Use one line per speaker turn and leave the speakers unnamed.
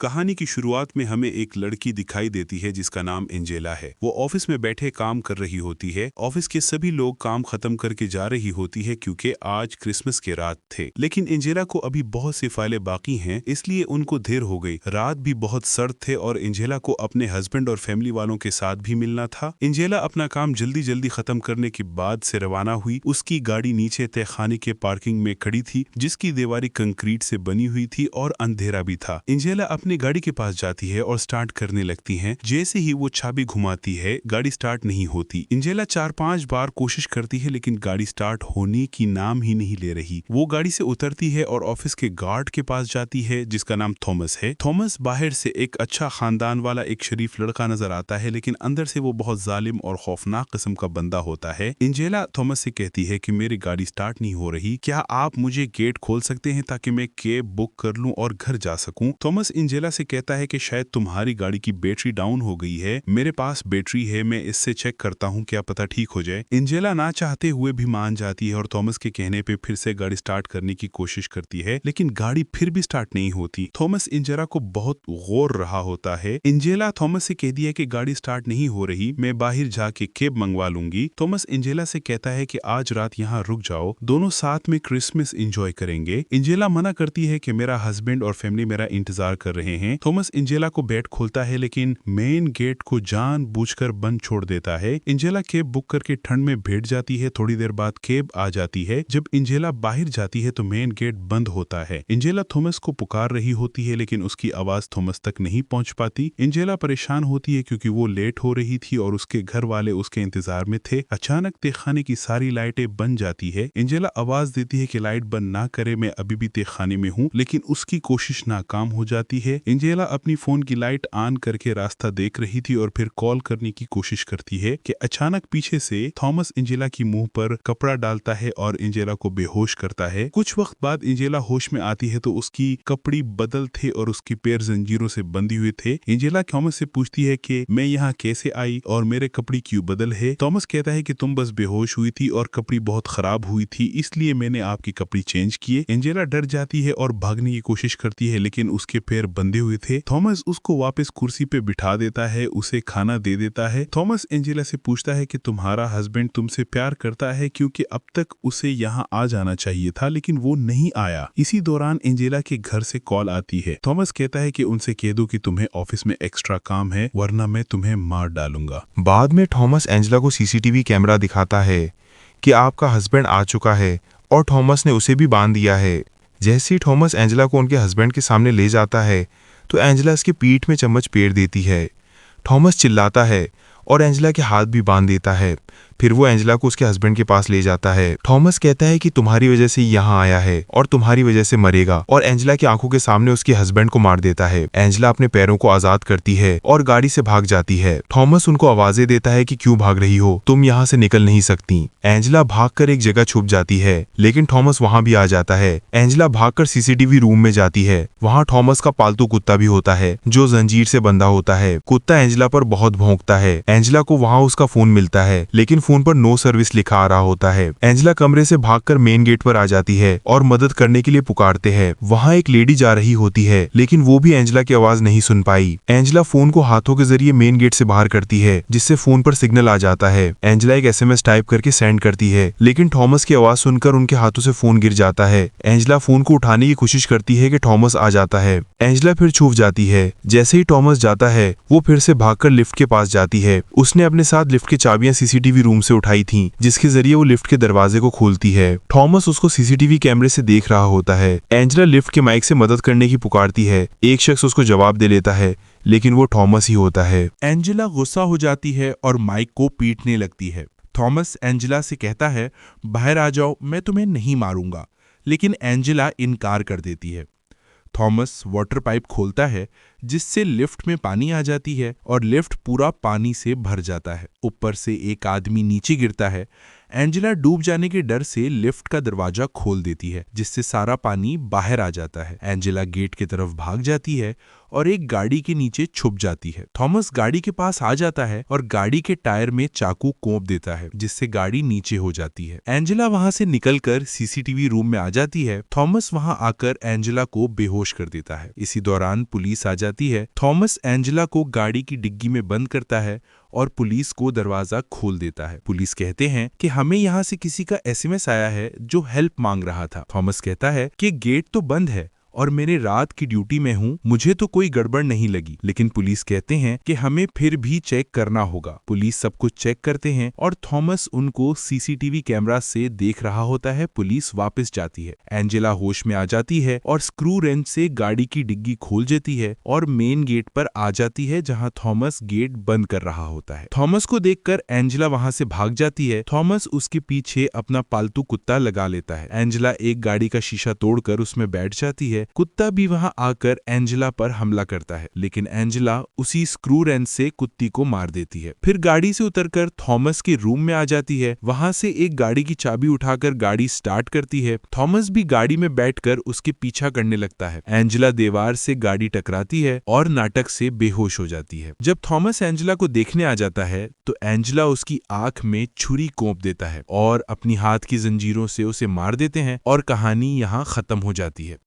कहानी की शुरुआत में हमें एक लड़की दिखाई देती है जिसका नाम एंजेला है। वो ऑफिस में बैठे काम कर रही होती है। ऑफिस के सभी लोग काम खत्म करके जा रही होती है क्योंकि आज क्रिसमस के रात थे। लेकिन एंजेला को अभी बहुत सी फाइलें बाकी हैं, इसलिए उनको देर हो गई। रात भी बहुत सर्द थे और एंजेला को अपने हस्बैंड और फैमिली वालों के साथ भी मिलना था। एंजेला अपना काम जल्दी जल्दी खत्म करने के बाद से रवाना हुई। उसकी गाड़ी नीचे तहखाने के पार्किंग में खड़ी थी, जिसकी दीवारें कंक्रीट से बनी हुई थी और अंधेरा भी था। एंजेला अपनी गाड़ी के पास जाती है और स्टार्ट करने लगती है। जैसे ही वो चाबी घुमाती है, गाड़ी स्टार्ट नहीं होती। एंजेला 4-5 बार कोशिश करती है, लेकिन गाड़ी स्टार्ट होने की नाम ही नहीं ले रही। वो गाड़ी से उतरती है और ऑफिस के गार्ड के पास जाती है, जिसका नाम थॉमस है। थॉमस बाहर से एक अच्छा खानदान वाला एक शरीफ लड़का नजर आता है, लेकिन अंदर से वो बहुत जालिम और खौफनाक किस्म का बंदा होता है। एंजेला थॉमस से कहती है कि मेरी गाड़ी स्टार्ट नहीं हो रही, क्या आप मुझे गेट खोल सकते हैं ताकि मैं कैब बुक कर लूं और घर जा सकूं। थॉमस एंजेला से कहता है कि शायद तुम्हारी गाड़ी की बैटरी डाउन हो गई है। मेरे पास बैटरी है, मैं इससे चेक करता हूँ, क्या पता ठीक हो जाए। एंजेला ना चाहते हुए भी मान जाती है और थॉमस के कहने पे फिर से गाड़ी स्टार्ट करने की कोशिश करती है, लेकिन गाड़ी फिर भी स्टार्ट नहीं होती। थॉमस एंजेला को बहुत गौर रहा होता है। एंजेला थॉमस से कह दिया कि गाड़ी स्टार्ट नहीं हो रही, मैं बाहर जाके कैब मंगवा लूंगी। थॉमस एंजेला से कहता है कि आज रात यहाँ रुक जाओ, दोनों साथ में क्रिसमस एंजॉय करेंगे। एंजेला मना करती है कि मेरा हस्बैंड और फैमिली मेरा इंतजार कर रहे हैं। थॉमस एंजेला को गेट खोलता है, लेकिन मेन गेट को जानबूझकर बंद छोड़ देता है। एंजेला कैब बुक करके ठंड में बैठ जाती है। थोड़ी देर बाद कैब आ जाती है। जब एंजेला बाहर जाती है तो मेन गेट बंद होता है। एंजेला थॉमस को पुकार रही होती है, लेकिन उसकी आवाज थॉमस तक नहीं पहुंच पाती। एंजेला परेशान होती है क्योंकि वो लेट हो रही थी और उसके घर वाले उसके इंतजार में थे। अचानक तहखाने की सारी लाइटें बन जाती है। एंजेला आवाज देती है कि लाइट बंद ना करे, मैं अभी भी तहखाने में हूँ, लेकिन उसकी कोशिश नाकाम हो जाती है। एंजेला अपनी फोन की लाइट ऑन करके रास्ता देख रही थी और फिर कॉल करने की कोशिश करती है कि अचानक पीछे से थॉमस एंजेला की मुंह पर कपड़ा डालता है और एंजेला को बेहोश करता है। कुछ वक्त बाद एंजेला होश में आती है तो उसकी कपड़े बदल थे और उसके पैर जंजीरों से बंधे हुए थे। एंजेला थॉमस से पूछती है कि मैं यहाँ कैसे आई और मेरे कपड़े क्यों बदल है। थॉमस कहता है कि तुम बस बेहोश हुई थी और कपड़ी बहुत खराब हुई थी, इसलिए मैंने आपकी कपड़ी चेंज किए। एंजेला डर जाती है और भागने की कोशिश करती है, लेकिन उसके पैर बंधे हुए थे। थॉमस उसको वापस कुर्सी पे बिठा देता है, उसे खाना दे देता है। थॉमस एंजेला से पूछता है कि तुम्हारा हस्बैंड तुमसे प्यार करता है, क्योंकि अब तक उसे यहाँ आ जाना चाहिए था, लेकिन वो नहीं आया। इसी दौरान एंजेला के घर से कॉल आती है। थॉमस कहता है कि उनसे कह दो कि तुम्हें ऑफिस में एक्स्ट्रा काम है, वरना मैं तुम्हें मार डालूंगा।
बाद में थॉमस एंजेला को सीसीटीवी कैमरा दिखाता है कि आपका हस्बैंड आ चुका है और थॉमस ने उसे भी बांध दिया है। जैसे ही थॉमस एंजेला को उनके हस्बैंड के सामने ले जाता है तो एंजेला इसकी पीठ में चम्मच पेड़ देती है। थॉमस चिल्लाता है और एंजेला के हाथ भी बांध देता है। फिर वो एंजेला को उसके हस्बैंड के पास ले जाता है। थॉमस कहता है कि तुम्हारी वजह से यहाँ आया है और तुम्हारी वजह से मरेगा, और एंजेला की आंखों के सामने उसके हस्बैंड को मार देता है। एंजेला अपने पैरों को आजाद करती है और गाड़ी से भाग जाती है। थॉमस उनको आवाजें देता है कि क्यों भाग रही हो, तुम यहाँ से निकल नहीं सकती। एंजेला भागकर एक जगह छुप जाती है, लेकिन थॉमस वहां भी आ जाता है। एंजेला भागकर सीसीटीवी रूम में जाती है। वहां थॉमस का पालतू कुत्ता भी होता है जो जंजीर से बंधा होता है। कुत्ता एंजेला पर बहुत भौंकता है। एंजेला को वहां उसका फोन मिलता है, लेकिन फोन पर नो सर्विस लिखा आ रहा होता है। एंजेला कमरे से भागकर मेन गेट पर आ जाती है और मदद करने के लिए पुकारते हैं। वहां एक लेडी जा रही होती है, लेकिन वो भी एंजेला की आवाज नहीं सुन पाई। एंजेला फोन को हाथों के जरिए मेन गेट से बाहर करती है, जिससे फोन पर सिग्नल आ जाता है। एंजेला एक एसएमएस टाइप करके सेंड करती है, लेकिन थॉमस की आवाज सुनकर उनके हाथों से फोन गिर जाता है। एंजेला फोन को उठाने की कोशिश करती है कि थॉमस आ जाता है। एंजेला फिर छूट जाती है। जैसे ही थॉमस जाता है, वो फिर से भागकर लिफ्ट के पास जाती है। उसने अपने साथ लिफ्ट की चाबियां सीसीटीवी रूम से उठाई थी, जिसके जरिए वो लिफ्ट के दरवाजे को खोलती है। थॉमस उसको सीसीटीवी कैमरे से देख रहा होता है। एंजेला लिफ्ट के माइक से मदद करने की पुकारती है। एक शख्स उसको जवाब दे लेता है, लेकिन वो थॉमस ही होता है।
एंजेला गुस्सा हो जाती है और माइक को पीटने लगती है। थॉमस एंजेला से कहता है, बाहर आ जाओ, मैं तुम्हें नहीं मारूंगा, लेकिन एंजेला इनकार कर देती है। थॉमस वाटर पाइप खोलता है, जिससे लिफ्ट में पानी आ जाती है और लिफ्ट पूरा पानी से भर जाता है। ऊपर से एक आदमी नीचे गिरता है। एंजेला डूब जाने के डर से लिफ्ट का दरवाजा खोल देती है, जिससे सारा पानी बाहर आ जाता है। एंजेला गेट की तरफ भाग जाती है और एक गाड़ी के नीचे छुप जाती है। थॉमस गाड़ी के पास आ जाता है और गाड़ी के टायर में चाकू कोप देता है, जिससे गाड़ी नीचे हो जाती है। एंजेला वहां से निकलकर सीसीटीवी रूम में आ जाती है। थॉमस वहां आकर एंजेला को बेहोश कर देता है। इसी दौरान पुलिस आ जाती है। थॉमस एंजेला को गाड़ी की डिग्गी में बंद करता है और पुलिस को दरवाजा खोल देता है। पुलिस कहते हैं कि हमें यहाँ से किसी का एसएमएस आया है जो हेल्प मांग रहा था। थॉमस कहता है कि गेट तो बंद है और मेरे रात की ड्यूटी में हूँ, मुझे तो कोई गड़बड़ नहीं लगी। लेकिन पुलिस कहते हैं कि हमें फिर भी चेक करना होगा। पुलिस सब कुछ चेक करते हैं और थॉमस उनको सीसीटीवी कैमरा से देख रहा होता है। पुलिस वापस जाती है। एंजेला होश में आ जाती है और स्क्रू रेंच से गाड़ी की डिग्गी खोल देती है और मेन गेट पर आ जाती है, जहां थॉमस गेट बंद कर रहा होता है। थॉमस को देखकर एंजेला वहां से भाग जाती है। थॉमस उसके पीछे अपना पालतू कुत्ता लगा लेता है। एंजेला एक गाड़ी का शीशा तोड़कर उसमें बैठ जाती है। कुत्ता भी वहां आकर एंजेला पर हमला करता है, लेकिन एंजेला उसी स्क्रू रेंच से कुत्ती को मार देती है। फिर गाड़ी से उतरकर थॉमस के रूम में आ जाती है। वहां से एक गाड़ी की चाबी उठाकर गाड़ी स्टार्ट करती है। थॉमस भी गाड़ी में बैठकर उसके पीछा करने लगता है। एंजेला दीवार से गाड़ी टकराती है और नाटक से बेहोश हो जाती है। जब थॉमस एंजेला को देखने आ जाता है तो एंजेला उसकी आंख में छुरी कोप देता है और अपनी हाथ की जंजीरों से उसे मार देते हैं और कहानी यहाँ खत्म हो जाती है।